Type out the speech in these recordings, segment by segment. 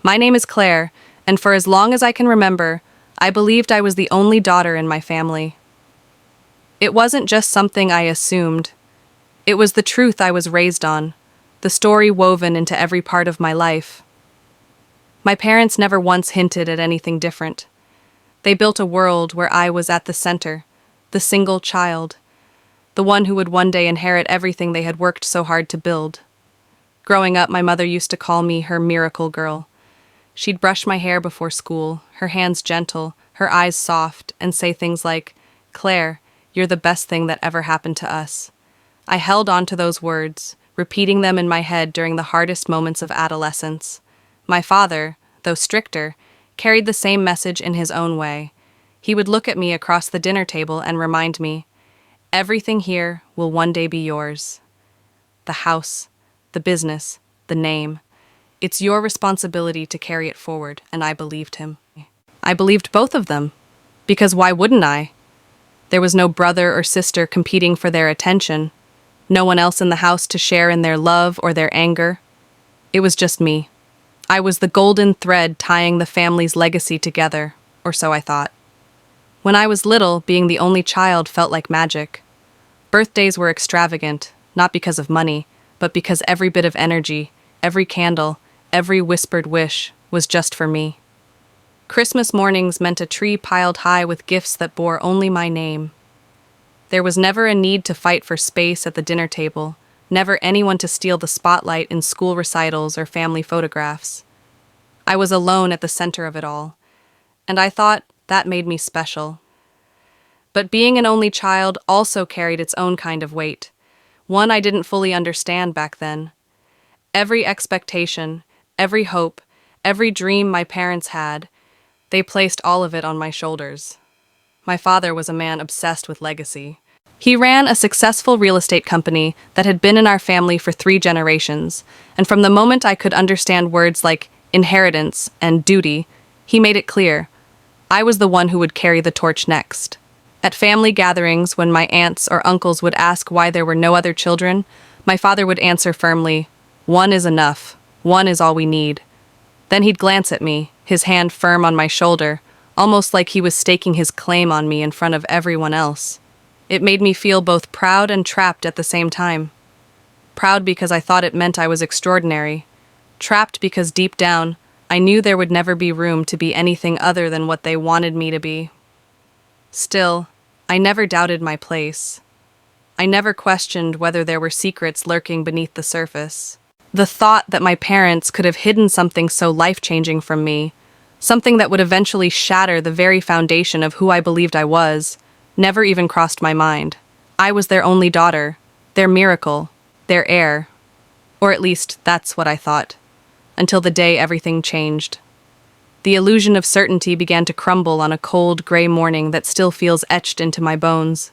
My name is Claire, and for as long as I can remember, I believed I was the only daughter in my family. It wasn't just something I assumed. It was the truth I was raised on, the story woven into every part of my life. My parents never once hinted at anything different. They built a world where I was at the center, the single child, the one who would one day inherit everything they had worked so hard to build. Growing up, my mother used to call me her miracle girl. She'd brush my hair before school, her hands gentle, her eyes soft, and say things like, "Claire, you're the best thing that ever happened to us." I held on to those words, repeating them in my head during the hardest moments of adolescence. My father, though stricter, carried the same message in his own way. He would look at me across the dinner table and remind me, "Everything here will one day be yours. The house, the business, the name. It's your responsibility to carry it forward," and I believed him. I believed both of them, because why wouldn't I? There was no brother or sister competing for their attention, no one else in the house to share in their love or their anger. It was just me. I was the golden thread tying the family's legacy together, or so I thought. When I was little, being the only child felt like magic. Birthdays were extravagant, not because of money, but because every bit of energy, every candle, every whispered wish was just for me. Christmas mornings meant a tree piled high with gifts that bore only my name. There was never a need to fight for space at the dinner table, never anyone to steal the spotlight in school recitals or family photographs. I was alone at the center of it all, and I thought that made me special. But being an only child also carried its own kind of weight, one I didn't fully understand back then. Every expectation, every hope, every dream my parents had, they placed all of it on my shoulders. My father was a man obsessed with legacy. He ran a successful real estate company that had been in our family for 3 generations, and from the moment I could understand words like inheritance and duty, he made it clear I was the one who would carry the torch next. At family gatherings, when my aunts or uncles would ask why there were no other children, my father would answer firmly, "One is enough. One is all we need." Then he'd glance at me, his hand firm on my shoulder, almost like he was staking his claim on me in front of everyone else. It made me feel both proud and trapped at the same time. Proud because I thought it meant I was extraordinary. Trapped because deep down, I knew there would never be room to be anything other than what they wanted me to be. Still, I never doubted my place. I never questioned whether there were secrets lurking beneath the surface. The thought that my parents could have hidden something so life-changing from me, something that would eventually shatter the very foundation of who I believed I was, never even crossed my mind. I was their only daughter, their miracle, their heir. Or at least that's what I thought, until the day everything changed. The illusion of certainty began to crumble on a cold, gray morning that still feels etched into my bones.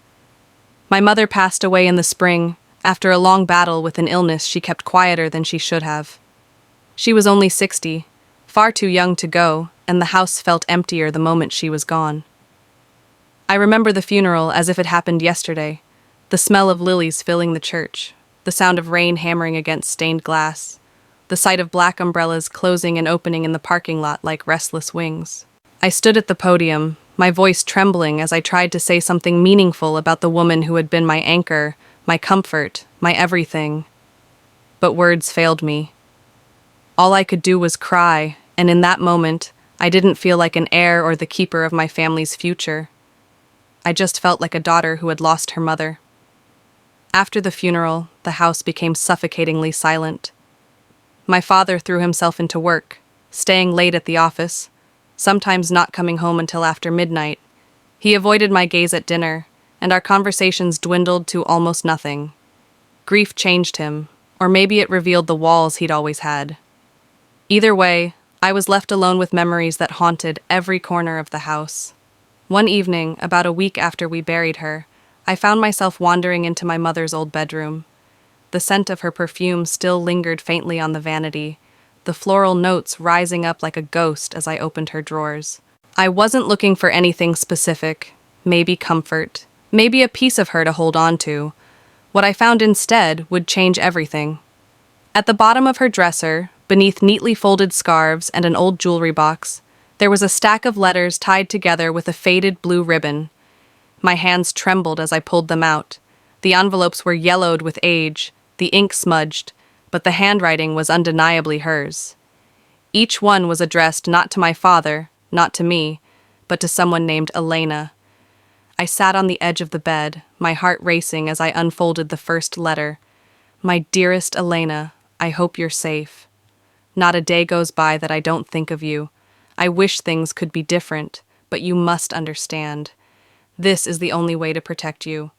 My mother passed away in the spring, after a long battle with an illness she kept quieter than she should have. She was only 60, far too young to go, and the house felt emptier the moment she was gone. I remember the funeral as if it happened yesterday, the smell of lilies filling the church, the sound of rain hammering against stained glass, the sight of black umbrellas closing and opening in the parking lot like restless wings. I stood at the podium, my voice trembling as I tried to say something meaningful about the woman who had been my anchor, my comfort, my everything. But words failed me. All I could do was cry, and in that moment, I didn't feel like an heir or the keeper of my family's future. I just felt like a daughter who had lost her mother. After the funeral, the house became suffocatingly silent. My father threw himself into work, staying late at the office, sometimes not coming home until after midnight. He avoided my gaze at dinner, and our conversations dwindled to almost nothing. Grief changed him, or maybe it revealed the walls he'd always had. Either way, I was left alone with memories that haunted every corner of the house. One evening, about a week after we buried her, I found myself wandering into my mother's old bedroom. The scent of her perfume still lingered faintly on the vanity, the floral notes rising up like a ghost as I opened her drawers. I wasn't looking for anything specific, maybe comfort, maybe a piece of her to hold on to. What I found instead would change everything. At the bottom of her dresser, Beneath neatly folded scarves and an old jewelry box, there was a stack of letters tied together with a faded blue ribbon. My hands trembled as I pulled them out. The envelopes were yellowed with age, the ink smudged, but the handwriting was undeniably hers. Each one was addressed not to my father, not to me, but to someone named Elena. I sat on the edge of the bed, my heart racing as I unfolded the first letter. My dearest Elena, I hope you're safe. Not a day goes by that I don't think of you. I wish things could be different, but you must understand. This is the only way to protect you.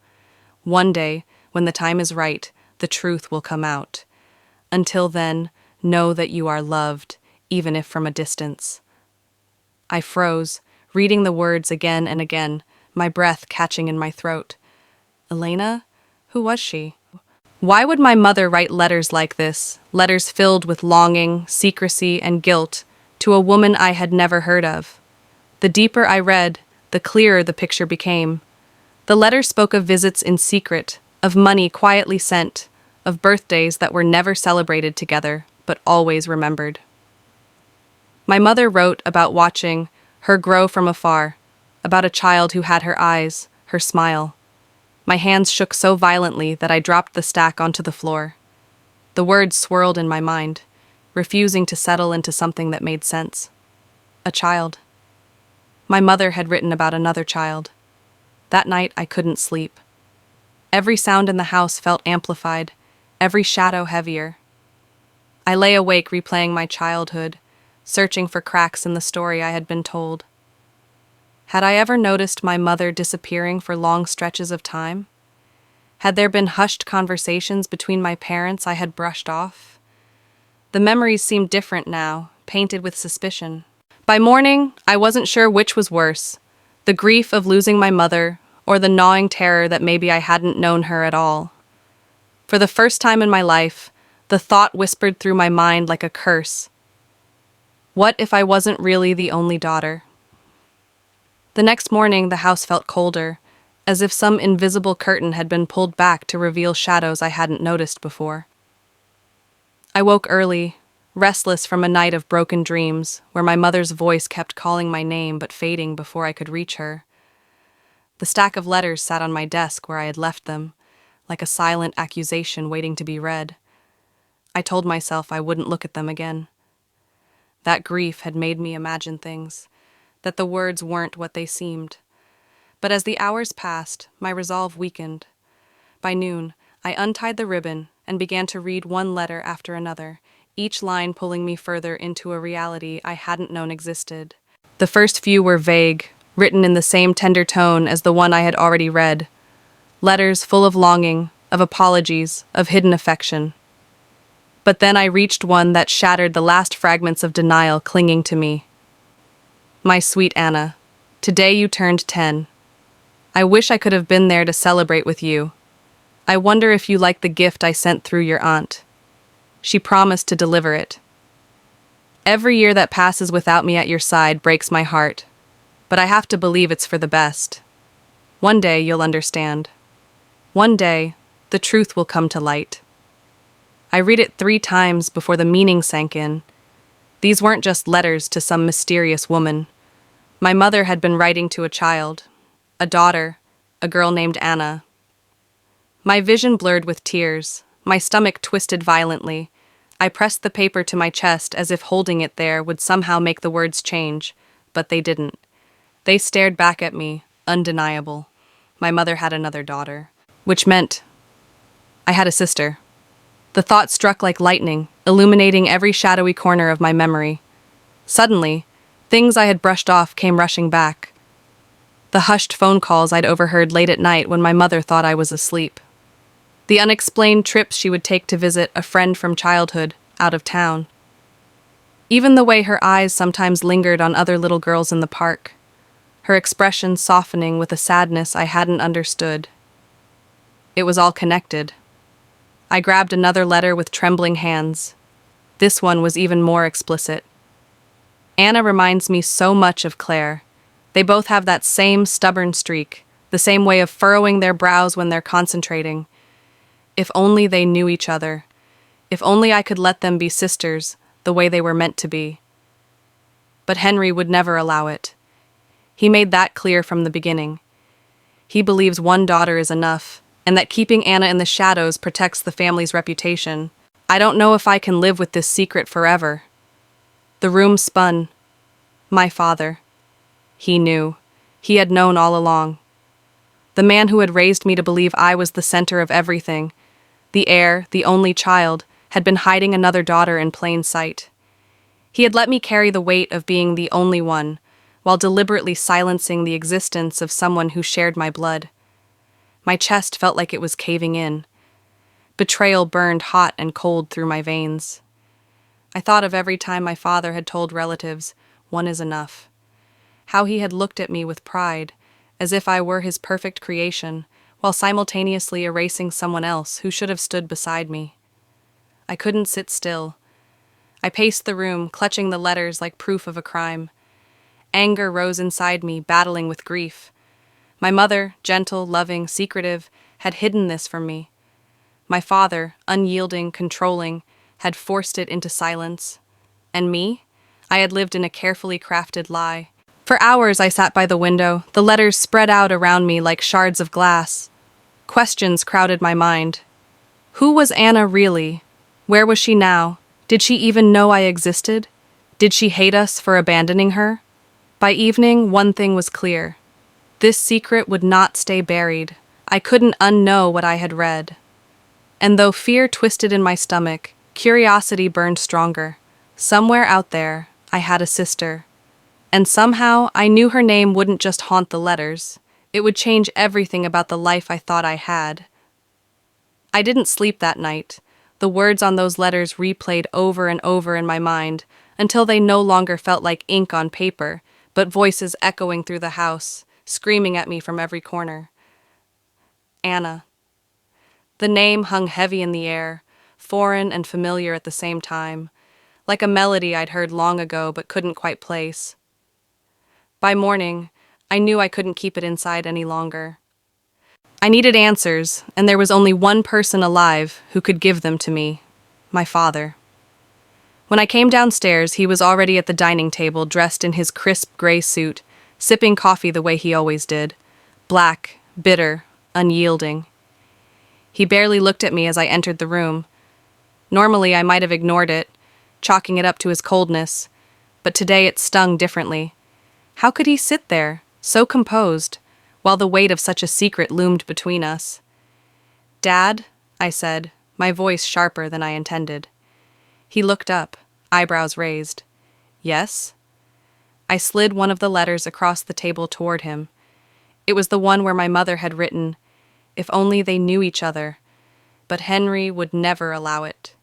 One day, when the time is right, the truth will come out. Until then, know that you are loved, even if from a distance. I froze, reading the words again and again, my breath catching in my throat. Elena? Who was she? Why would my mother write letters like this, letters filled with longing, secrecy, and guilt, to a woman I had never heard of? The deeper I read, the clearer the picture became. The letters spoke of visits in secret, of money quietly sent, of birthdays that were never celebrated together, but always remembered. My mother wrote about watching her grow from afar, about a child who had her eyes, her smile. My hands shook so violently that I dropped the stack onto the floor. The words swirled in my mind, refusing to settle into something that made sense. A child. My mother had written about another child. That night I couldn't sleep. Every sound in the house felt amplified, every shadow heavier. I lay awake replaying my childhood, searching for cracks in the story I had been told. Had I ever noticed my mother disappearing for long stretches of time? Had there been hushed conversations between my parents I had brushed off? The memories seemed different now, painted with suspicion. By morning, I wasn't sure which was worse, the grief of losing my mother or the gnawing terror that maybe I hadn't known her at all. For the first time in my life, the thought whispered through my mind like a curse. What if I wasn't really the only daughter? The next morning, the house felt colder, as if some invisible curtain had been pulled back to reveal shadows I hadn't noticed before. I woke early, restless from a night of broken dreams, where my mother's voice kept calling my name but fading before I could reach her. The stack of letters sat on my desk where I had left them, like a silent accusation waiting to be read. I told myself I wouldn't look at them again. That grief had made me imagine things, that the words weren't what they seemed. But as the hours passed, my resolve weakened. By noon, I untied the ribbon and began to read one letter after another, each line pulling me further into a reality I hadn't known existed. The first few were vague, written in the same tender tone as the one I had already read. Letters full of longing, of apologies, of hidden affection. But then I reached one that shattered the last fragments of denial clinging to me. My sweet Anna, today you turned 10. I wish I could have been there to celebrate with you. I wonder if you like the gift I sent through your aunt. She promised to deliver it. Every year that passes without me at your side breaks my heart, but I have to believe it's for the best. One day you'll understand. One day, the truth will come to light. I read it 3 times before the meaning sank in. These weren't just letters to some mysterious woman. My mother had been writing to a child, a daughter, a girl named Anna. My vision blurred with tears, my stomach twisted violently. I pressed the paper to my chest as if holding it there would somehow make the words change, but they didn't. They stared back at me, undeniable. My mother had another daughter, which meant I had a sister. The thought struck like lightning, illuminating every shadowy corner of my memory. Suddenly, things I had brushed off came rushing back. The hushed phone calls I'd overheard late at night when my mother thought I was asleep. The unexplained trips she would take to visit a friend from childhood, out of town. Even the way her eyes sometimes lingered on other little girls in the park, her expression softening with a sadness I hadn't understood. It was all connected. I grabbed another letter with trembling hands. This one was even more explicit. Anna reminds me so much of Claire. They both have that same stubborn streak, the same way of furrowing their brows when they're concentrating. If only they knew each other. If only I could let them be sisters, the way they were meant to be. But Henry would never allow it. He made that clear from the beginning. He believes one daughter is enough, and that keeping Anna in the shadows protects the family's reputation. I don't know if I can live with this secret forever. The room spun. My father. He knew. He had known all along. The man who had raised me to believe I was the center of everything, the heir, the only child, had been hiding another daughter in plain sight. He had let me carry the weight of being the only one, while deliberately silencing the existence of someone who shared my blood. My chest felt like it was caving in. Betrayal burned hot and cold through my veins. I thought of every time my father had told relatives, "One is enough." How he had looked at me with pride, as if I were his perfect creation, while simultaneously erasing someone else who should have stood beside me. I couldn't sit still. I paced the room, clutching the letters like proof of a crime. Anger rose inside me, battling with grief. My mother, gentle, loving, secretive, had hidden this from me. My father, unyielding, controlling, had forced it into silence. And me? I had lived in a carefully crafted lie. For hours I sat by the window, the letters spread out around me like shards of glass. Questions crowded my mind. Who was Anna really? Where was she now? Did she even know I existed? Did she hate us for abandoning her? By evening, one thing was clear. This secret would not stay buried. I couldn't unknow what I had read. And though fear twisted in my stomach, curiosity burned stronger. Somewhere out there, I had a sister. And somehow, I knew her name wouldn't just haunt the letters. It would change everything about the life I thought I had. I didn't sleep that night. The words on those letters replayed over and over in my mind, until they no longer felt like ink on paper, but voices echoing through the house, screaming at me from every corner. Anna. The name hung heavy in the air, foreign and familiar at the same time, like a melody I'd heard long ago but couldn't quite place. By morning, I knew I couldn't keep it inside any longer. I needed answers, and there was only one person alive who could give them to me, my father. When I came downstairs, he was already at the dining table, dressed in his crisp gray suit, sipping coffee the way he always did, black, bitter, unyielding. He barely looked at me as I entered the room. Normally, I might have ignored it, chalking it up to his coldness, but today it stung differently. How could he sit there, so composed, while the weight of such a secret loomed between us? "Dad," I said, my voice sharper than I intended. He looked up, eyebrows raised. "Yes?" I slid one of the letters across the table toward him. It was the one where my mother had written, "If only they knew each other." But Henry would never allow it.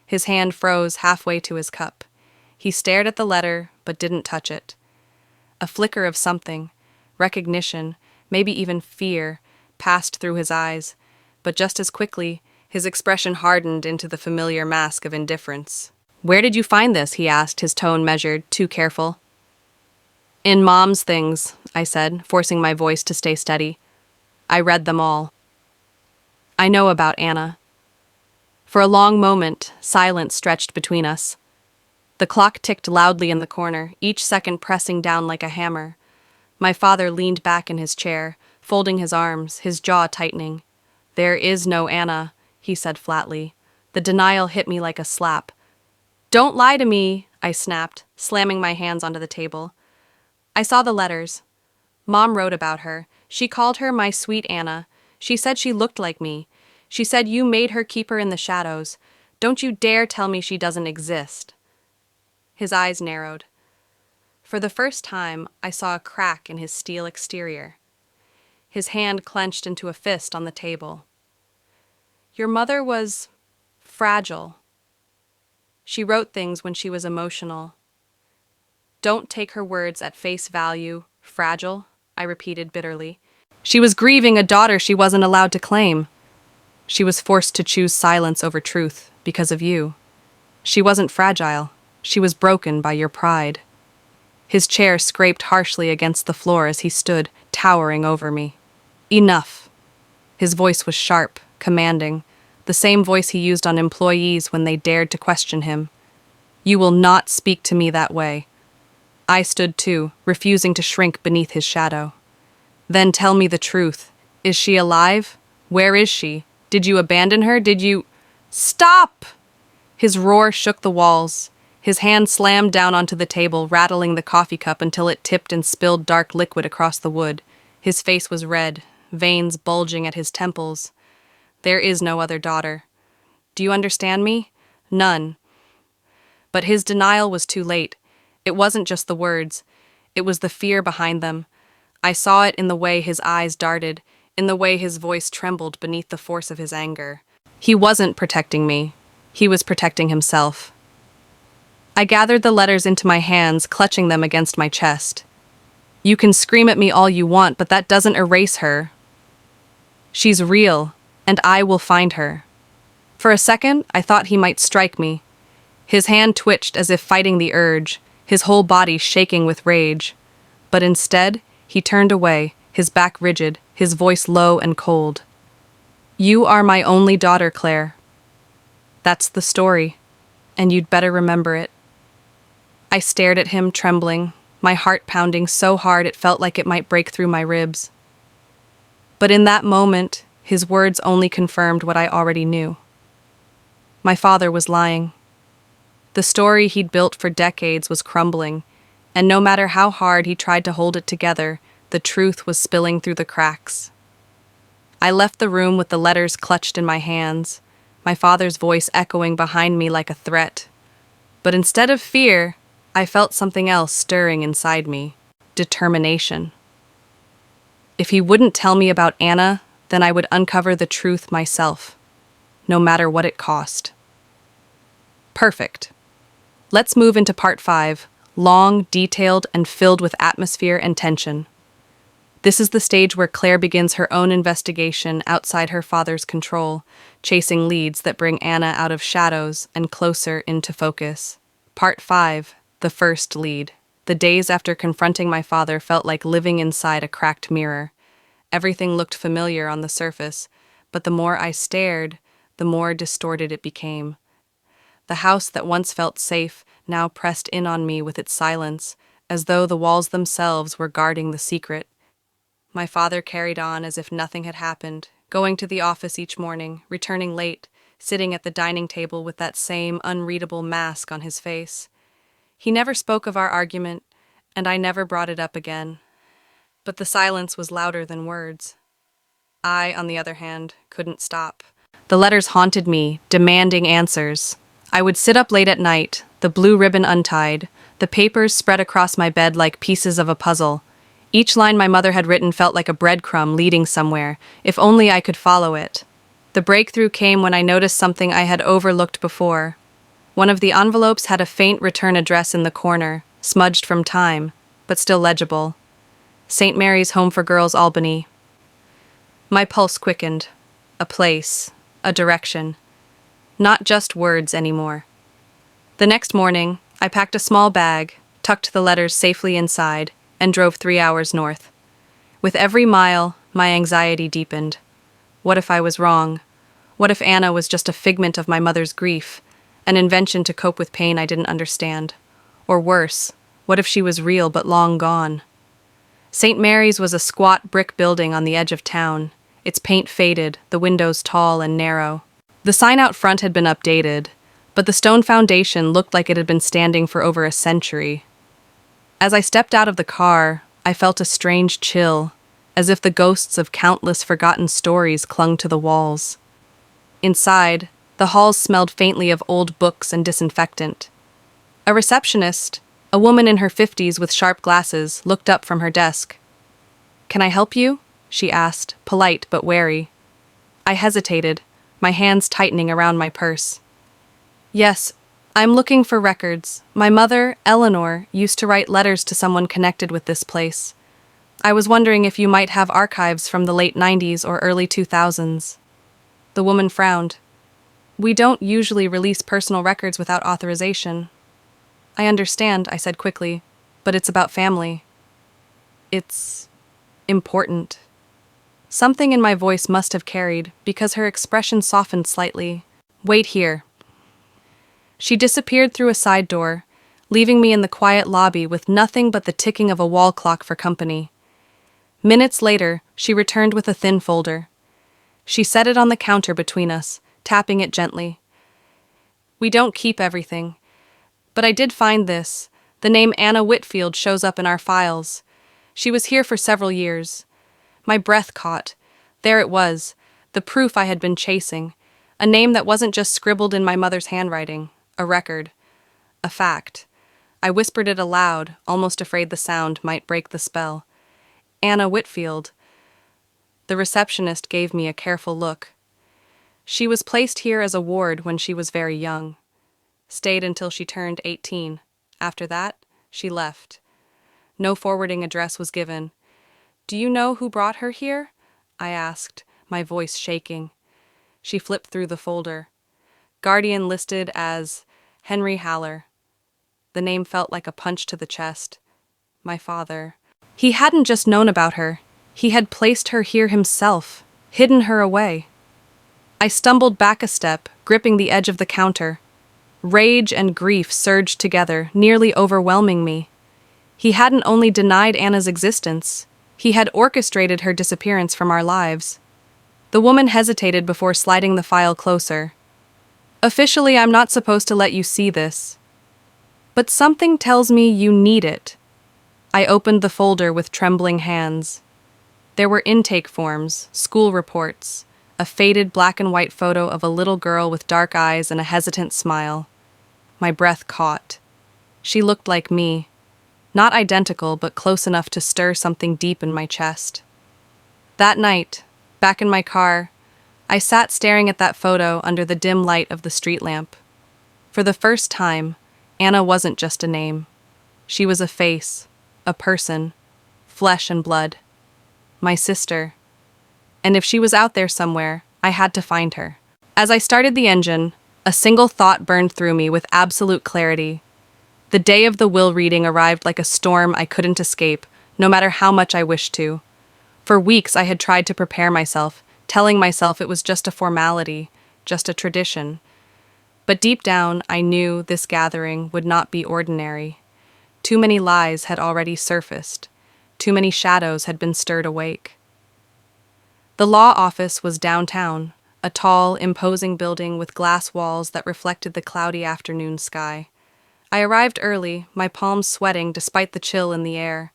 His hand froze halfway to his cup. He stared at the letter, but didn't touch it. A flicker of something, recognition, maybe even fear, passed through his eyes, but just as quickly, his expression hardened into the familiar mask of indifference. "Where did you find this?" he asked, his tone measured, too careful. "In Mom's things," I said, forcing my voice to stay steady. "I read them all. I know about Anna." For a long moment, silence stretched between us. The clock ticked loudly in the corner, each second pressing down like a hammer. My father leaned back in his chair, folding his arms, his jaw tightening. "There is no Anna," he said flatly. The denial hit me like a slap. "Don't lie to me," I snapped, slamming my hands onto the table. "I saw the letters. Mom wrote about her. She called her my sweet Anna. She said she looked like me. She said you made her keep her in the shadows. Don't you dare tell me she doesn't exist." His eyes narrowed. For the first time, I saw a crack in his steel exterior. His hand clenched into a fist on the table. "Your mother was fragile. She wrote things when she was emotional." "Don't take her words at face value. Fragile," I repeated bitterly. "She was grieving a daughter she wasn't allowed to claim. She was forced to choose silence over truth because of you. She wasn't fragile. She was broken by your pride." His chair scraped harshly against the floor as he stood, towering over me. "Enough." His voice was sharp, commanding, the same voice he used on employees when they dared to question him. You will not speak to me that way. I stood too, refusing to shrink beneath his shadow. Then tell me the truth. Is she alive? Where is she? Did you abandon her? Did you— Stop! His roar shook the walls. His hand slammed down onto the table, rattling the coffee cup until it tipped and spilled dark liquid across the wood. His face was red, veins bulging at his temples. There is no other daughter. Do you understand me? None. But his denial was too late. It wasn't just the words. It was the fear behind them. I saw it in the way his eyes darted, in the way his voice trembled beneath the force of his anger. He wasn't protecting me. He was protecting himself. I gathered the letters into my hands, clutching them against my chest. You can scream at me all you want, but that doesn't erase her. She's real, and I will find her. For a second, I thought he might strike me. His hand twitched as if fighting the urge, his whole body shaking with rage. But instead, he turned away, his back rigid, his voice low and cold. You are my only daughter, Claire. That's the story, and you'd better remember it. I stared at him, trembling, my heart pounding so hard it felt like it might break through my ribs. But in that moment, his words only confirmed what I already knew. My father was lying. The story he'd built for decades was crumbling, and no matter how hard he tried to hold it together, the truth was spilling through the cracks. I left the room with the letters clutched in my hands, my father's voice echoing behind me like a threat. But instead of fear, I felt something else stirring inside me: determination. If he wouldn't tell me about Anna, then I would uncover the truth myself, no matter what it cost. Perfect. Let's move into part 5, long, detailed, and filled with atmosphere and tension. This is the stage where Claire begins her own investigation outside her father's control, chasing leads that bring Anna out of shadows and closer into focus. Part 5, the first lead. The days after confronting my father felt like living inside a cracked mirror. Everything looked familiar on the surface, but the more I stared, the more distorted it became. The house that once felt safe now pressed in on me with its silence, as though the walls themselves were guarding the secret. My father carried on as if nothing had happened, going to the office each morning, returning late, sitting at the dining table with that same unreadable mask on his face. He never spoke of our argument, and I never brought it up again. But the silence was louder than words. I, on the other hand, couldn't stop. The letters haunted me, demanding answers. I would sit up late at night, the blue ribbon untied, the papers spread across my bed like pieces of a puzzle. Each line my mother had written felt like a breadcrumb leading somewhere, if only I could follow it. The breakthrough came when I noticed something I had overlooked before. One of the envelopes had a faint return address in the corner, smudged from time, but still legible. St. Mary's Home for Girls, Albany. My pulse quickened. A place, a direction. Not just words anymore. The next morning, I packed a small bag, tucked the letters safely inside, and drove 3 hours north. With every mile, my anxiety deepened. What if I was wrong? What if Anna was just a figment of my mother's grief, an invention to cope with pain I didn't understand? Or worse, what if she was real but long gone? St. Mary's was a squat brick building on the edge of town, its paint faded, the windows tall and narrow. The sign out front had been updated, but the stone foundation looked like it had been standing for over a century. As I stepped out of the car, I felt a strange chill, as if the ghosts of countless forgotten stories clung to the walls. Inside, the halls smelled faintly of old books and disinfectant. A receptionist, a woman in her 50s with sharp glasses, looked up from her desk. "Can I help you?" she asked, polite but wary. I hesitated, my hands tightening around my purse. "Yes, I'm looking for records. My mother, Eleanor, used to write letters to someone connected with this place. I was wondering if you might have archives from the late 90s or early 2000s. The woman frowned. "We don't usually release personal records without authorization." "I understand," I said quickly, "but it's about family. It's important." Something in my voice must have carried, because her expression softened slightly. "Wait here." She disappeared through a side door, leaving me in the quiet lobby with nothing but the ticking of a wall clock for company. Minutes later, she returned with a thin folder. She set it on the counter between us, tapping it gently. We don't keep everything, but I did find this. The name Anna Whitfield shows up in our files. She was here for several years. My breath caught. There it was, the proof I had been chasing. A name that wasn't just scribbled in my mother's handwriting. A record. A fact. I whispered it aloud, almost afraid the sound might break the spell. Anna Whitfield. The receptionist gave me a careful look. She was placed here as a ward when she was very young. Stayed until she turned 18. After that, she left. No forwarding address was given. "Do you know who brought her here?" I asked, my voice shaking. She flipped through the folder. Guardian listed as Henry Haller. The name felt like a punch to the chest. My father. He hadn't just known about her. He had placed her here himself, hidden her away. I stumbled back a step, gripping the edge of the counter. Rage and grief surged together, nearly overwhelming me. He hadn't only denied Anna's existence, he had orchestrated her disappearance from our lives. The woman hesitated before sliding the file closer. "Officially, I'm not supposed to let you see this. But something tells me you need it." I opened the folder with trembling hands. There were intake forms, school reports, a faded black and white photo of a little girl with dark eyes and a hesitant smile. My breath caught. She looked like me. Not identical, but close enough to stir something deep in my chest. That night, back in my car, I sat staring at that photo under the dim light of the street lamp. For the first time, Anna wasn't just a name. She was a face, a person, flesh and blood. My sister. And if she was out there somewhere, I had to find her. As I started the engine, a single thought burned through me with absolute clarity. The day of the will reading arrived like a storm I couldn't escape, no matter how much I wished to. For weeks I had tried to prepare myself, telling myself it was just a formality, just a tradition. But deep down, I knew this gathering would not be ordinary. Too many lies had already surfaced. Too many shadows had been stirred awake. The law office was downtown, a tall, imposing building with glass walls that reflected the cloudy afternoon sky. I arrived early, my palms sweating despite the chill in the air.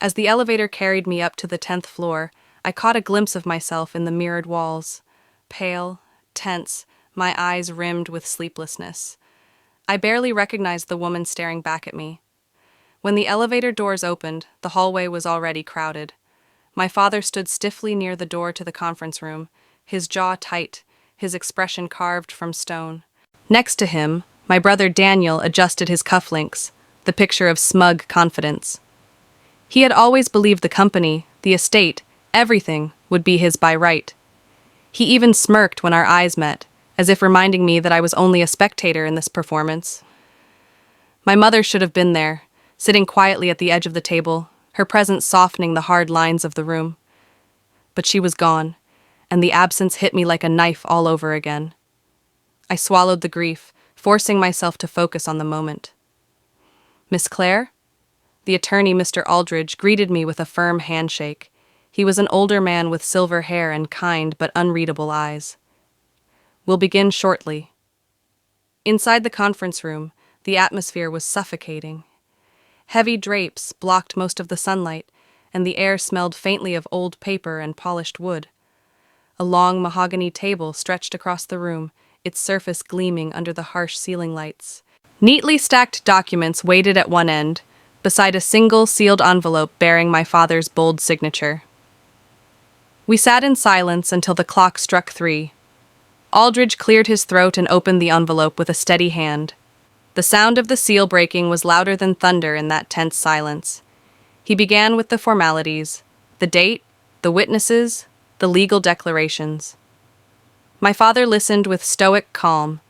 As the elevator carried me up to the 10th floor, I caught a glimpse of myself in the mirrored walls. Pale, tense, my eyes rimmed with sleeplessness. I barely recognized the woman staring back at me. When the elevator doors opened, the hallway was already crowded. My father stood stiffly near the door to the conference room, his jaw tight, his expression carved from stone. Next to him, my brother Daniel adjusted his cufflinks, the picture of smug confidence. He had always believed the company, the estate, everything would be his by right. He even smirked when our eyes met, as if reminding me that I was only a spectator in this performance. My mother should have been there, sitting quietly at the edge of the table, her presence softening the hard lines of the room. But she was gone, and the absence hit me like a knife all over again. I swallowed the grief, forcing myself to focus on the moment. "Miss Clare?" The attorney, Mr. Aldridge, greeted me with a firm handshake. He was an older man with silver hair and kind but unreadable eyes. "We'll begin shortly." Inside the conference room, the atmosphere was suffocating. Heavy drapes blocked most of the sunlight, and the air smelled faintly of old paper and polished wood. A long mahogany table stretched across the room, its surface gleaming under the harsh ceiling lights. Neatly stacked documents waited at one end, beside a single sealed envelope bearing my father's bold signature. We sat in silence until the clock struck 3. Aldridge cleared his throat and opened the envelope with a steady hand. The sound of the seal breaking was louder than thunder in that tense silence. He began with the formalities, the date, the witnesses, the legal declarations. My father listened with stoic calm.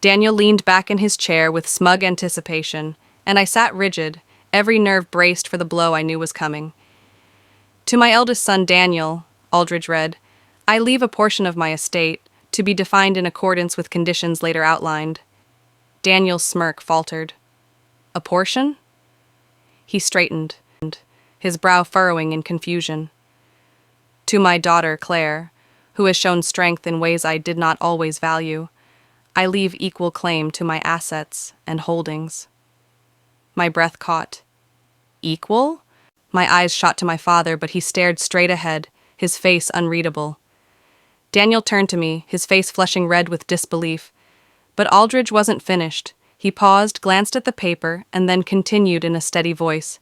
Daniel leaned back in his chair with smug anticipation, and I sat rigid, every nerve braced for the blow I knew was coming. "To my eldest son Daniel," Aldridge read, "I leave a portion of my estate, to be defined in accordance with conditions later outlined." Daniel's smirk faltered. A portion? He straightened, his brow furrowing in confusion. To my daughter, Claire, who has shown strength in ways I did not always value, I leave equal claim to my assets and holdings. My breath caught. Equal? My eyes shot to my father, but he stared straight ahead, his face unreadable. Daniel turned to me, his face flushing red with disbelief. But Aldridge wasn't finished. He paused, glanced at the paper, and then continued in a steady voice.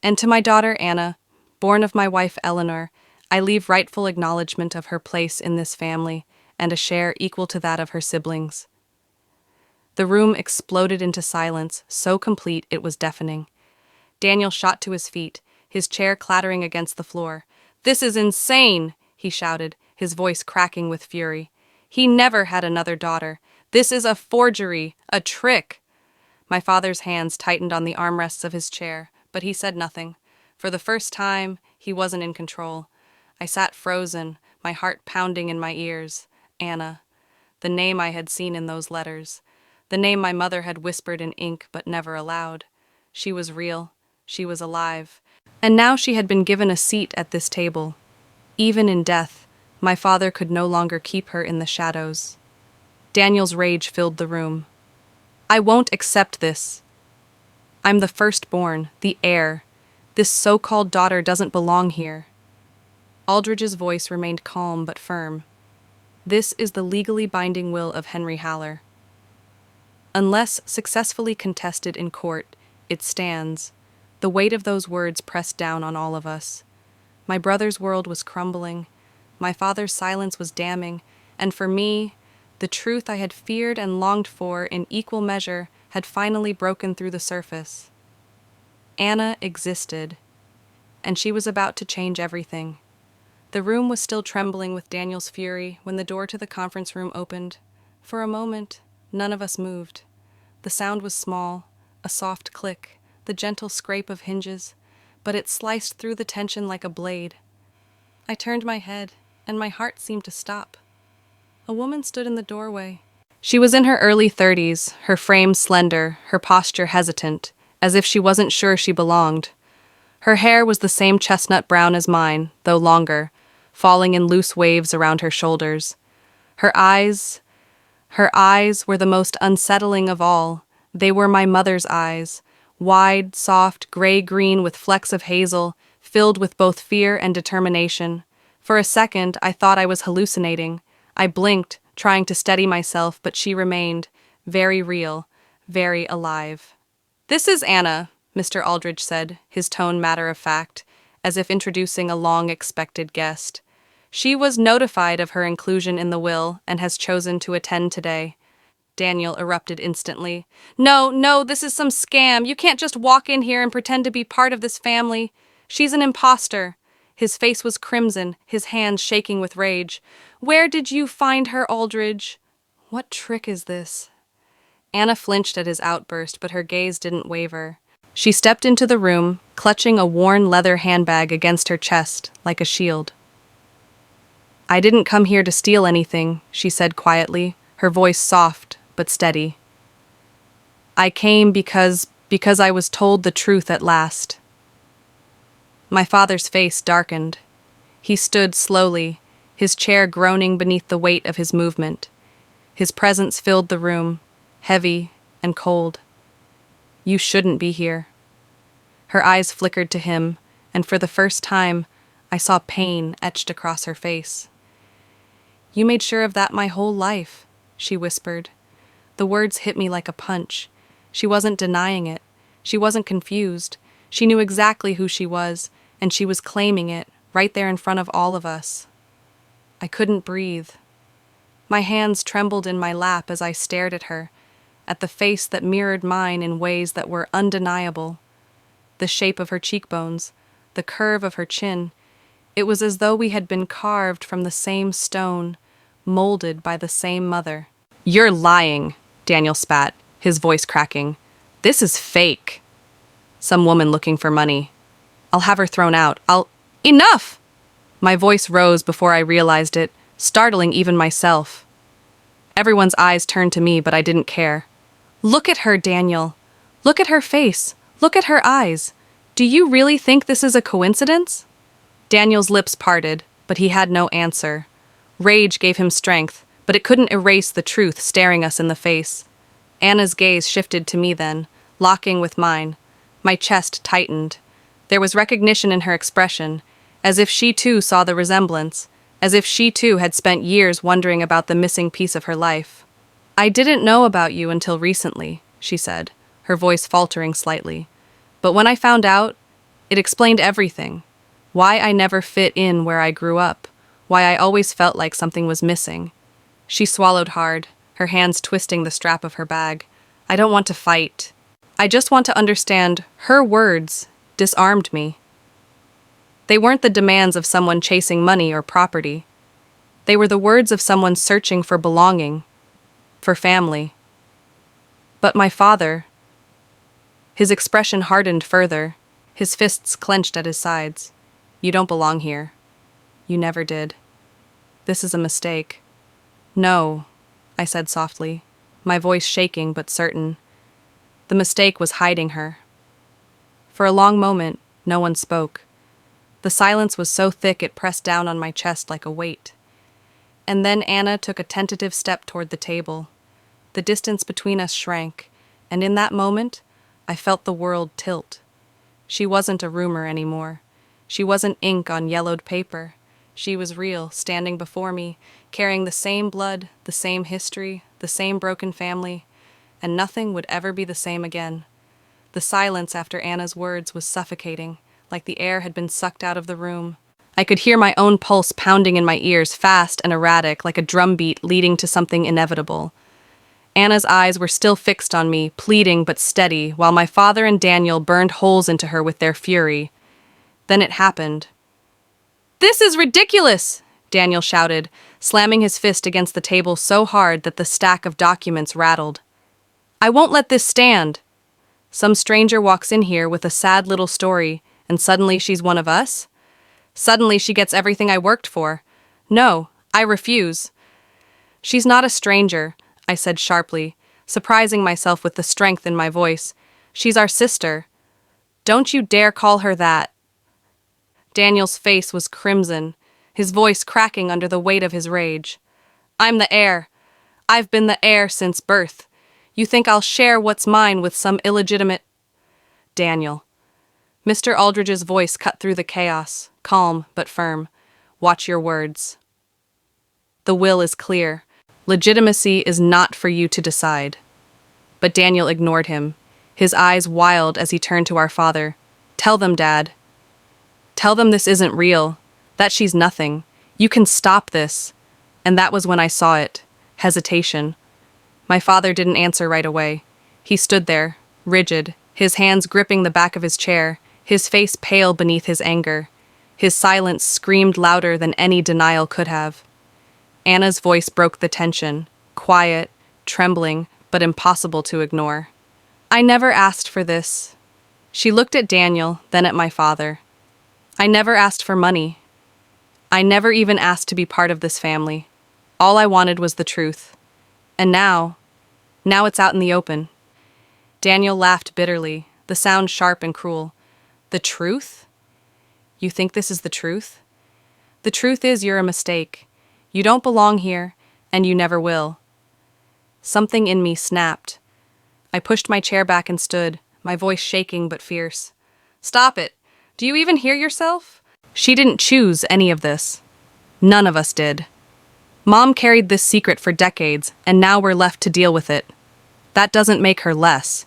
And to my daughter Anna, born of my wife Eleanor, I leave rightful acknowledgement of her place in this family and a share equal to that of her siblings. The room exploded into silence, so complete it was deafening. Daniel shot to his feet, his chair clattering against the floor. "This is insane!" he shouted, his voice cracking with fury. "He never had another daughter. This is a forgery, a trick." My father's hands tightened on the armrests of his chair, but he said nothing. For the first time, he wasn't in control. I sat frozen, my heart pounding in my ears. Anna. The name I had seen in those letters. The name my mother had whispered in ink but never aloud. She was real. She was alive. And now she had been given a seat at this table. Even in death, my father could no longer keep her in the shadows. Daniel's rage filled the room. "I won't accept this. I'm the firstborn, the heir. This so-called daughter doesn't belong here." Aldridge's voice remained calm but firm. "This is the legally binding will of Henry Haller. Unless successfully contested in court, it stands." The weight of those words pressed down on all of us. My brother's world was crumbling. My father's silence was damning, and for me, the truth I had feared and longed for in equal measure had finally broken through the surface. Anna existed, and she was about to change everything. The room was still trembling with Daniel's fury when the door to the conference room opened. For a moment, none of us moved. The sound was small, a soft click, the gentle scrape of hinges, but it sliced through the tension like a blade. I turned my head, and my heart seemed to stop. A woman stood in the doorway. She was in her early 30s, her frame slender, her posture hesitant, as if she wasn't sure she belonged. Her hair was the same chestnut brown as mine, though longer, falling in loose waves around her shoulders. Her eyes were the most unsettling of all. They were my mother's eyes, wide, soft, gray-green with flecks of hazel, filled with both fear and determination. For a second, I thought I was hallucinating. I blinked, trying to steady myself, but she remained, very real, very alive. "This is Anna," Mr. Aldridge said, his tone matter-of-fact, as if introducing a long-expected guest. "She was notified of her inclusion in the will and has chosen to attend today." Daniel erupted instantly. No, this is some scam. You can't just walk in here and pretend to be part of this family. She's an imposter." His face was crimson, his hands shaking with rage. "Where did you find her, Aldridge?" "What trick is this?" Anna flinched at his outburst, but her gaze didn't waver. She stepped into the room, clutching a worn leather handbag against her chest, like a shield. "I didn't come here to steal anything," she said quietly, her voice soft but steady. "I came because I was told the truth at last." My father's face darkened. He stood slowly, his chair groaning beneath the weight of his movement. His presence filled the room, heavy and cold. "You shouldn't be here." Her eyes flickered to him, and for the first time, I saw pain etched across her face. "You made sure of that my whole life," she whispered. The words hit me like a punch. She wasn't denying it. She wasn't confused. She knew exactly who she was, and she was claiming it, right there in front of all of us. I couldn't breathe. My hands trembled in my lap as I stared at her, at the face that mirrored mine in ways that were undeniable. The shape of her cheekbones, the curve of her chin. It was as though we had been carved from the same stone, molded by the same mother. "You're lying," Daniel spat, his voice cracking. "This is fake." "Some woman looking for money. I'll have her thrown out. Enough!" My voice rose before I realized it, startling even myself. Everyone's eyes turned to me, but I didn't care. Look at her, Daniel. Look at her face. Look at her eyes. Do you really think this is a coincidence? Daniel's lips parted, but he had no answer. Rage gave him strength, but it couldn't erase the truth staring us in the face. Anna's gaze shifted to me then, locking with mine. My chest tightened. There was recognition in her expression, as if she too saw the resemblance, as if she too had spent years wondering about the missing piece of her life. I didn't know about you until recently, she said, her voice faltering slightly. But when I found out, it explained everything. Why I never fit in where I grew up, why I always felt like something was missing. She swallowed hard, her hands twisting the strap of her bag. I don't want to fight. I just want to understand. Her words disarmed me. They weren't the demands of someone chasing money or property. They were the words of someone searching for belonging, for family. But my father... His expression hardened further, his fists clenched at his sides. You don't belong here. You never did. This is a mistake. No, I said softly, my voice shaking but certain. The mistake was hiding her. For a long moment, no one spoke. The silence was so thick it pressed down on my chest like a weight. And then Anna took a tentative step toward the table. The distance between us shrank, and in that moment, I felt the world tilt. She wasn't a rumor anymore. She wasn't ink on yellowed paper. She was real, standing before me, carrying the same blood, the same history, the same broken family, and nothing would ever be the same again. The silence after Anna's words was suffocating, like the air had been sucked out of the room. I could hear my own pulse pounding in my ears, fast and erratic, like a drumbeat leading to something inevitable. Anna's eyes were still fixed on me, pleading but steady, while my father and Daniel burned holes into her with their fury. Then it happened. "This is ridiculous!" Daniel shouted, slamming his fist against the table so hard that the stack of documents rattled. "I won't let this stand. Some stranger walks in here with a sad little story, and suddenly she's one of us? Suddenly she gets everything I worked for. No, I refuse." "She's not a stranger," I said sharply, surprising myself with the strength in my voice. "She's our sister. Don't you dare call her that." Daniel's face was crimson, his voice cracking under the weight of his rage. "I'm the heir. I've been the heir since birth. You think I'll share what's mine with some illegitimate—" "Daniel." Mr. Aldridge's voice cut through the chaos, calm but firm. "Watch your words. The will is clear. Legitimacy is not for you to decide." But Daniel ignored him, his eyes wild as he turned to our father. "Tell them, Dad. Tell them this isn't real, that she's nothing. You can stop this." And that was when I saw it. Hesitation. My father didn't answer right away. He stood there, rigid, his hands gripping the back of his chair, his face pale beneath his anger. His silence screamed louder than any denial could have. Anna's voice broke the tension, quiet, trembling, but impossible to ignore. "I never asked for this." She looked at Daniel, then at my father. "I never asked for money. I never even asked to be part of this family. All I wanted was the truth. And now it's out in the open." Daniel laughed bitterly, the sound sharp and cruel. "The truth? You think this is the truth? The truth is you're a mistake. You don't belong here, and you never will." Something in me snapped. I pushed my chair back and stood, my voice shaking but fierce. "Stop it! Do you even hear yourself? She didn't choose any of this. None of us did. Mom carried this secret for decades, and now we're left to deal with it. That doesn't make her less.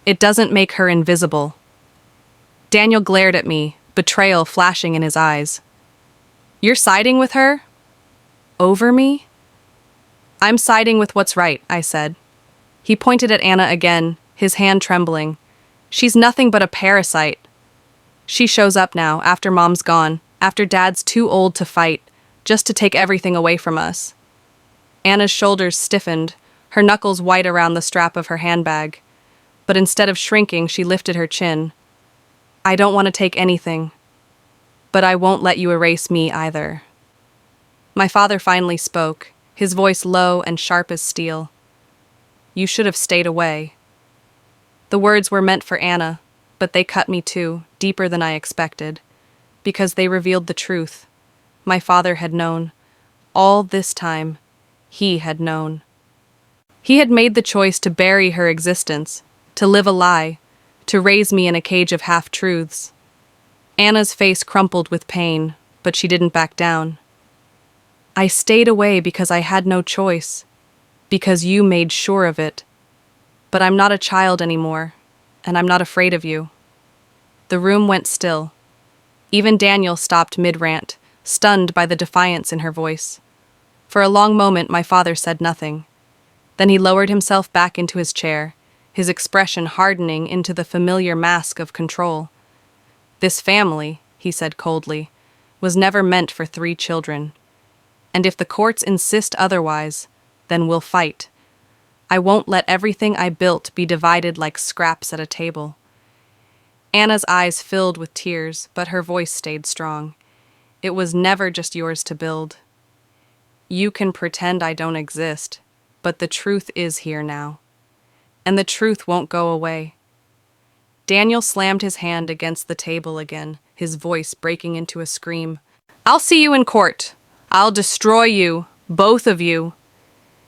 It doesn't make her invisible." Daniel glared at me, betrayal flashing in his eyes. "You're siding with her? Over me?" "I'm siding with what's right," I said. He pointed at Anna again, his hand trembling. "She's nothing but a parasite. She shows up now, after Mom's gone, after Dad's too old to fight, just to take everything away from us." Anna's shoulders stiffened, her knuckles white around the strap of her handbag. But instead of shrinking, she lifted her chin. "I don't want to take anything. But I won't let you erase me either." My father finally spoke, his voice low and sharp as steel. "You should have stayed away. The words were meant for Anna, but they cut me too, deeper than I expected, because they revealed the truth. My father had known. All this time, he had known. He had made the choice to bury her existence, to live a lie, to raise me in a cage of half-truths. Anna's face crumpled with pain, but she didn't back down. I stayed away because I had no choice, because you made sure of it. But I'm not a child anymore, and I'm not afraid of you. The room went still. Even Daniel stopped mid-rant, stunned by the defiance in her voice. For a long moment, my father said nothing. Then he lowered himself back into his chair, his expression hardening into the familiar mask of control. This family, he said coldly, was never meant for 3 children. And if the courts insist otherwise, then we'll fight. I won't let everything I built be divided like scraps at a table. Anna's eyes filled with tears, but her voice stayed strong. It was never just yours to build. You can pretend I don't exist, but the truth is here now. And the truth won't go away. Daniel slammed his hand against the table again, his voice breaking into a scream. I'll see you in court. I'll destroy you, both of you.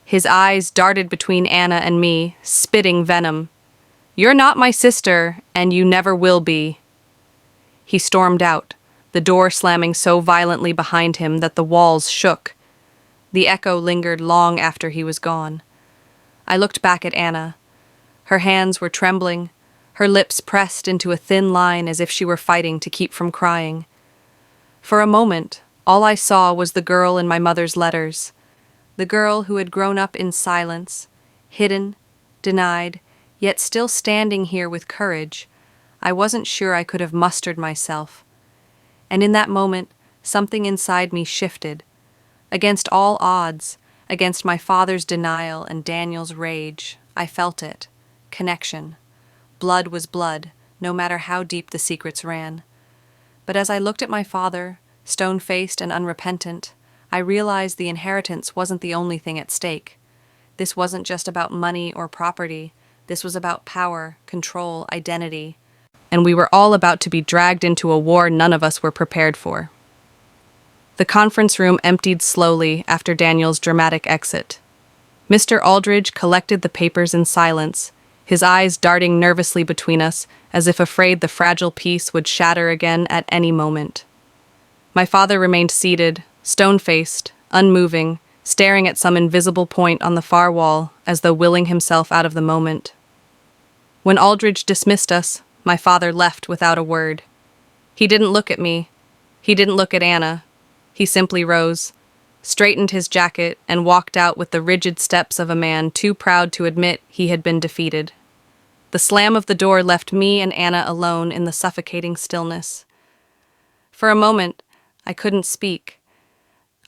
His eyes darted between Anna and me, spitting venom. You're not my sister, and you never will be. He stormed out, the door slamming so violently behind him that the walls shook. The echo lingered long after he was gone. I looked back at Anna. Her hands were trembling, her lips pressed into a thin line as if she were fighting to keep from crying. For a moment, all I saw was the girl in my mother's letters, the girl who had grown up in silence, hidden, denied, yet still standing here with courage. I wasn't sure I could have mustered myself. And in that moment, something inside me shifted. Against all odds, against my father's denial and Daniel's rage, I felt it. Connection. Blood was blood, no matter how deep the secrets ran. But as I looked at my father, stone-faced and unrepentant, I realized the inheritance wasn't the only thing at stake. This wasn't just about money or property. This was about power, control, identity. And we were all about to be dragged into a war none of us were prepared for. The conference room emptied slowly after Daniel's dramatic exit. Mr. Aldridge collected the papers in silence, his eyes darting nervously between us, as if afraid the fragile peace would shatter again at any moment. My father remained seated, stone-faced, unmoving, staring at some invisible point on the far wall, as though willing himself out of the moment. When Aldridge dismissed us, my father left without a word. He didn't look at me. He didn't look at Anna. He simply rose, straightened his jacket, and walked out with the rigid steps of a man too proud to admit he had been defeated. The slam of the door left me and Anna alone in the suffocating stillness. For a moment, I couldn't speak.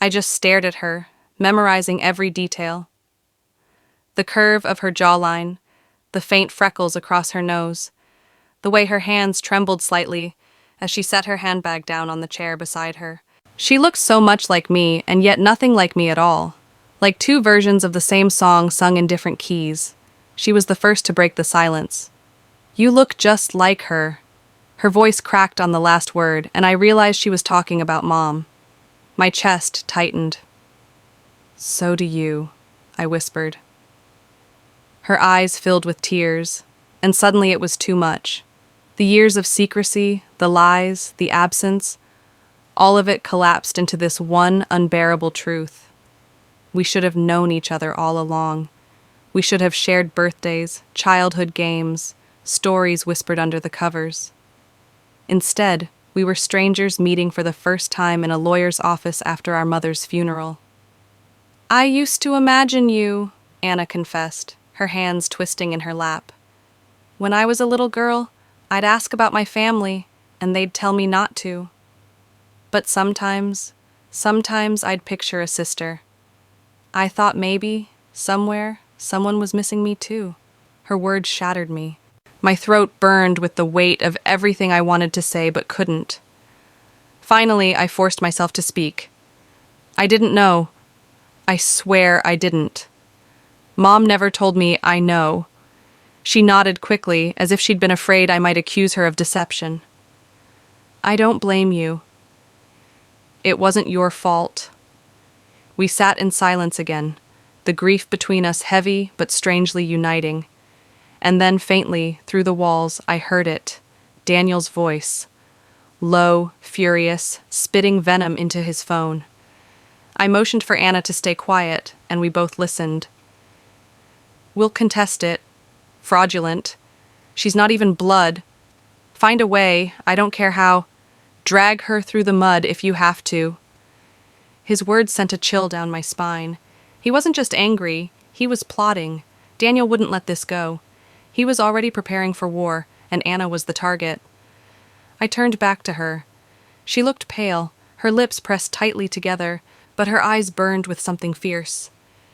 I just stared at her, memorizing every detail. The curve of her jawline, the faint freckles across her nose, the way her hands trembled slightly as she set her handbag down on the chair beside her. She looked so much like me, and yet nothing like me at all. Like 2 versions of the same song sung in different keys. She was the first to break the silence. You look just like her. Her voice cracked on the last word, and I realized she was talking about Mom. My chest tightened. So do you, I whispered. Her eyes filled with tears, and suddenly it was too much. The years of secrecy, the lies, the absence, all of it collapsed into this one unbearable truth. We should have known each other all along. We should have shared birthdays, childhood games, stories whispered under the covers. Instead, we were strangers meeting for the first time in a lawyer's office after our mother's funeral. I used to imagine you, Anna confessed, her hands twisting in her lap. When I was a little girl, I'd ask about my family, and they'd tell me not to. But sometimes I'd picture a sister. I thought maybe, somewhere, someone was missing me too. Her words shattered me. My throat burned with the weight of everything I wanted to say but couldn't. Finally, I forced myself to speak. I didn't know. I swear I didn't. Mom never told me I know. She nodded quickly, as if she'd been afraid I might accuse her of deception. I don't blame you. It wasn't your fault. We sat in silence again, the grief between us heavy but strangely uniting. And then faintly, through the walls, I heard it, Daniel's voice. Low, furious, spitting venom into his phone. I motioned for Anna to stay quiet, and we both listened. We'll contest it. Fraudulent. She's not even blood. Find a way, I don't care how. Drag her through the mud if you have to. His words sent a chill down my spine. He wasn't just angry, he was plotting. Daniel wouldn't let this go. He was already preparing for war, and Anna was the target. I turned back to her. She looked pale, her lips pressed tightly together, but her eyes burned with something fierce.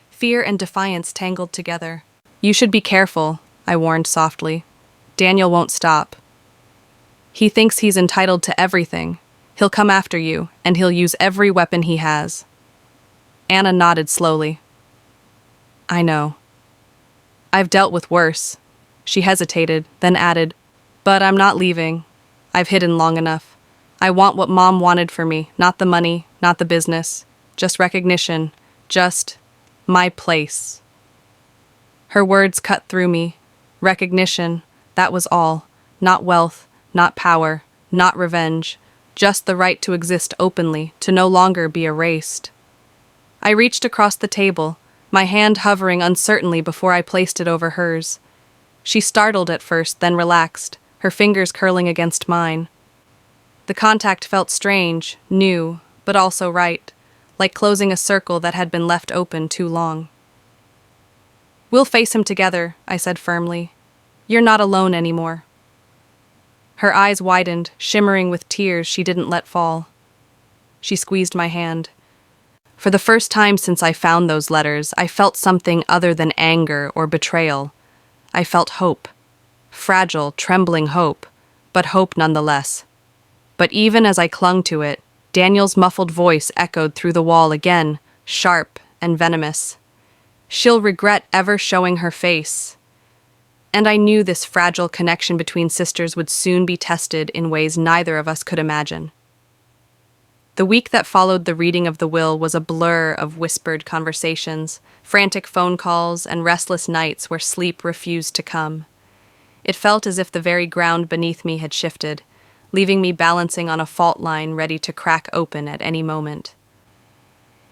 Fear and defiance tangled together. You should be careful, I warned softly. Daniel won't stop. He thinks he's entitled to everything. He'll come after you, and he'll use every weapon he has. Anna nodded slowly. I know. I've dealt with worse. She hesitated, then added, but I'm not leaving. I've hidden long enough. I want what Mom wanted for me, not the money, not the business, just recognition, just my place. Her words cut through me. Recognition, that was all. Not wealth, not power, not revenge, just the right to exist openly, to no longer be erased. I reached across the table, my hand hovering uncertainly before I placed it over hers. She startled at first, then relaxed, her fingers curling against mine. The contact felt strange, new, but also right, like closing a circle that had been left open too long. We'll face him together, I said firmly. You're not alone anymore. Her eyes widened, shimmering with tears she didn't let fall. She squeezed my hand. For the first time since I found those letters, I felt something other than anger or betrayal. I felt hope. Fragile, trembling hope, but hope nonetheless. But even as I clung to it, Daniel's muffled voice echoed through the wall again, sharp and venomous. She'll regret ever showing her face. And I knew this fragile connection between sisters would soon be tested in ways neither of us could imagine. The week that followed the reading of the will was a blur of whispered conversations, frantic phone calls, and restless nights where sleep refused to come. It felt as if the very ground beneath me had shifted, leaving me balancing on a fault line ready to crack open at any moment.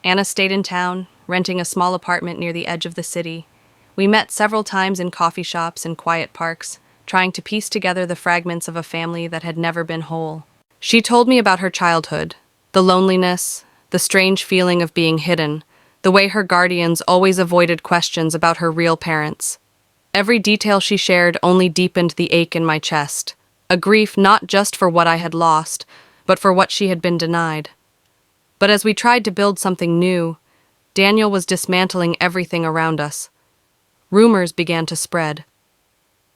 Anna stayed in town, renting a small apartment near the edge of the city. We met several times in coffee shops and quiet parks, trying to piece together the fragments of a family that had never been whole. She told me about her childhood, the loneliness, the strange feeling of being hidden, the way her guardians always avoided questions about her real parents. Every detail she shared only deepened the ache in my chest, a grief not just for what I had lost, but for what she had been denied. But as we tried to build something new, Daniel was dismantling everything around us. Rumors began to spread.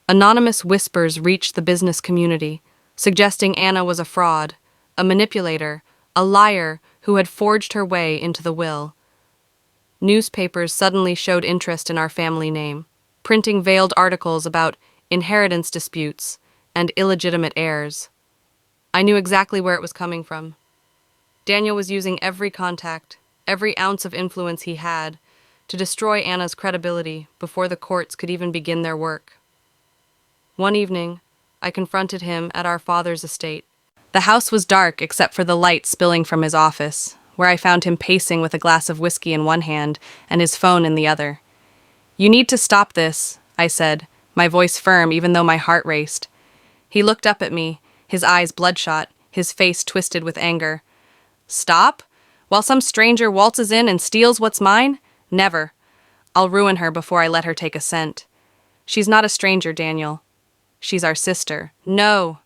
Anonymous whispers reached the business community, suggesting Anna was a fraud, a manipulator, a liar who had forged her way into the will. Newspapers suddenly showed interest in our family name, printing veiled articles about inheritance disputes and illegitimate heirs. I knew exactly where it was coming from. Daniel was using every contact, every ounce of influence he had, to destroy Anna's credibility before the courts could even begin their work. One evening, I confronted him at our father's estate. The house was dark except for the light spilling from his office, where I found him pacing with a glass of whiskey in one hand and his phone in the other. You need to stop this, I said, my voice firm even though my heart raced. He looked up at me, his eyes bloodshot, his face twisted with anger. Stop? While some stranger waltzes in and steals what's mine? Never. I'll ruin her before I let her take a cent. She's not a stranger, Daniel. She's our sister. No!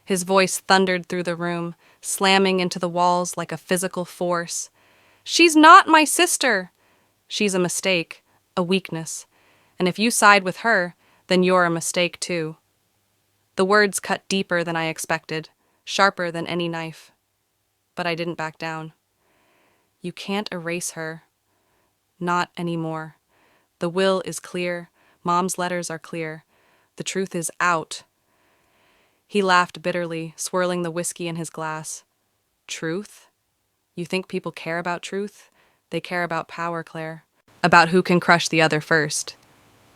His voice thundered through the room, slamming into the walls like a physical force. She's not my sister! She's a mistake, a weakness. And if you side with her, then you're a mistake too. The words cut deeper than I expected, sharper than any knife. But I didn't back down. You can't erase her. Not anymore. The will is clear. Mom's letters are clear. The truth is out." He laughed bitterly, swirling the whiskey in his glass. "Truth? You think people care about truth? They care about power, Claire. About who can crush the other first.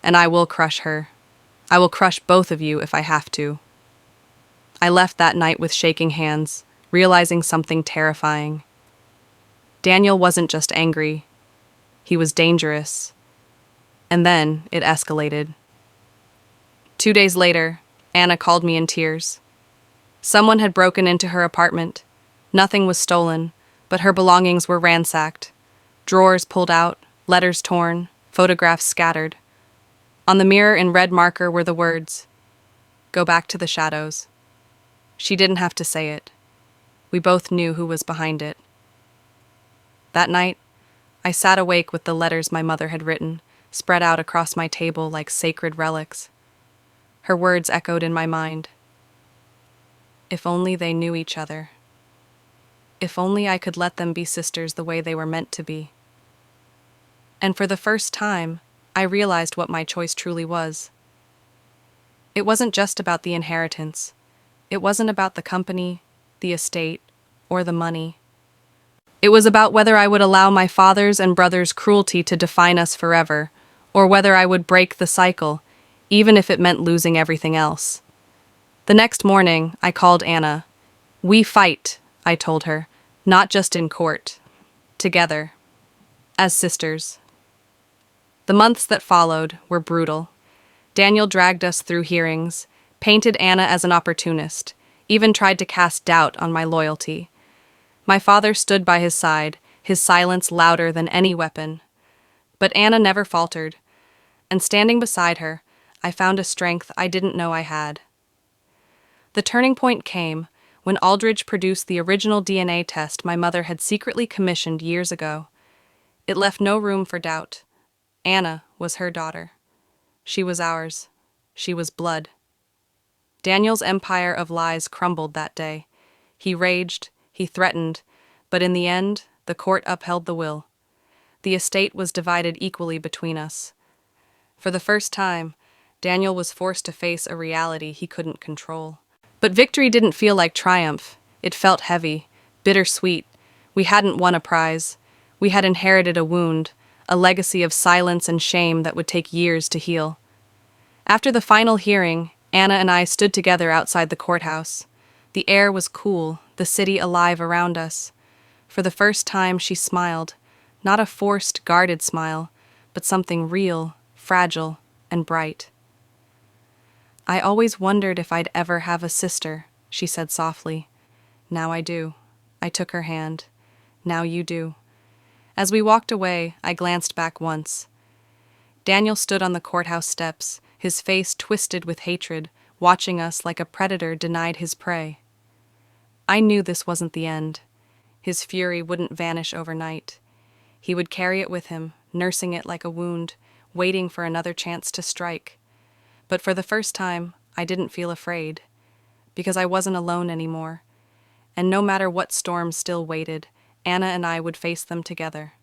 And I will crush her. I will crush both of you if I have to." I left that night with shaking hands, realizing something terrifying. Daniel wasn't just angry. He was dangerous. And then it escalated. 2 days later, Anna called me in tears. Someone had broken into her apartment. Nothing was stolen, but her belongings were ransacked. Drawers pulled out, letters torn, photographs scattered. On the mirror in red marker were the words, "Go back to the shadows." She didn't have to say it. We both knew who was behind it. That night, I sat awake with the letters my mother had written, spread out across my table like sacred relics. Her words echoed in my mind. If only they knew each other. If only I could let them be sisters the way they were meant to be. And for the first time, I realized what my choice truly was. It wasn't just about the inheritance. It wasn't about the company, the estate, or the money. It was about whether I would allow my father's and brother's cruelty to define us forever, or whether I would break the cycle, even if it meant losing everything else. The next morning, I called Anna. "We fight," I told her, "not just in court. Together. As sisters." The months that followed were brutal. Daniel dragged us through hearings, painted Anna as an opportunist, even tried to cast doubt on my loyalty. My father stood by his side, his silence louder than any weapon. But Anna never faltered, and standing beside her, I found a strength I didn't know I had. The turning point came when Aldridge produced the original DNA test my mother had secretly commissioned years ago. It left no room for doubt. Anna was her daughter. She was ours. She was blood. Daniel's empire of lies crumbled that day. He raged, he threatened, but in the end, the court upheld the will. The estate was divided equally between us. For the first time, Daniel was forced to face a reality he couldn't control. But victory didn't feel like triumph. It felt heavy, bittersweet. We hadn't won a prize. We had inherited a wound, a legacy of silence and shame that would take years to heal. After the final hearing, Anna and I stood together outside the courthouse. The air was cool, the city alive around us. For the first time, she smiled, not a forced, guarded smile, but something real, fragile, and bright. "I always wondered if I'd ever have a sister," she said softly. "Now I do." I took her hand. "Now you do." As we walked away, I glanced back once. Daniel stood on the courthouse steps, his face twisted with hatred, watching us like a predator denied his prey. I knew this wasn't the end. His fury wouldn't vanish overnight. He would carry it with him, nursing it like a wound, waiting for another chance to strike. But for the first time, I didn't feel afraid, because I wasn't alone anymore. And no matter what storms still waited, Anna and I would face them together.